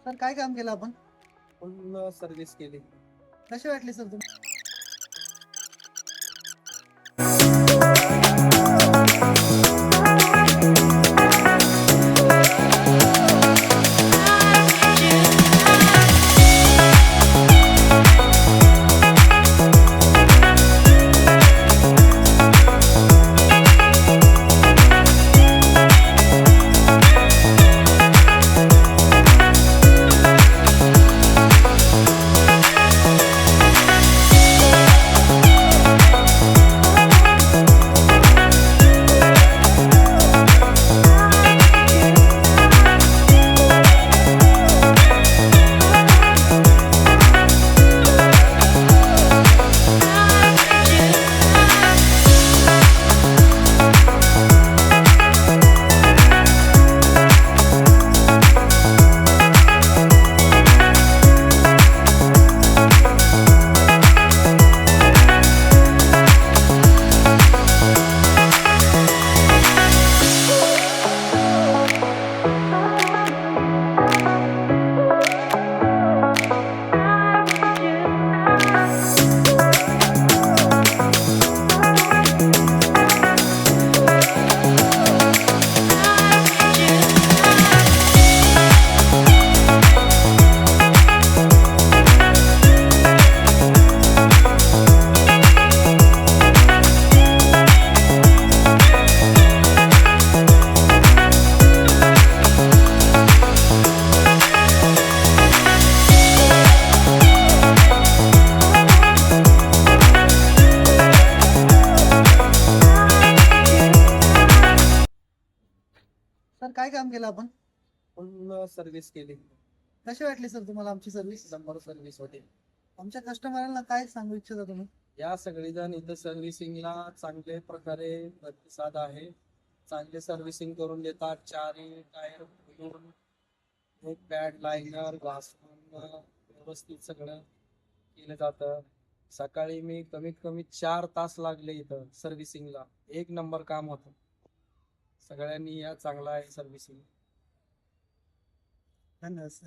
Sir काय काम केलं आपण? फुल सर्व्हिस केली. कसे वाटले सर तुम्ही? सर काय काम केलं आपण? फुल सर्व्हिस केली. कसे वाटले सर तुम्हाला आमची सर्व्हिस? नंबर सर्व्हिस होती. आमच्या कस्टमरांना काय सांगू इच्छिता तुम्ही? या सगळेजण इथं सर्व्हिसिंगला चांगले प्रकारे प्रतिसाद आहे. चांगले सर्व्हिसिंग करून देतात. चारही टायर खोलून एक पॅड लायनर घासून व्यवस्थित सगळं केलं जातं. सकाळी मी कमीत कमी 4 तास लागले इथं सर्व्हिसिंगला. एक नंबर काम होतं. सगळ्यांनी या चांगला आहे सर्व्हिसिंग. धन्यवाद सर.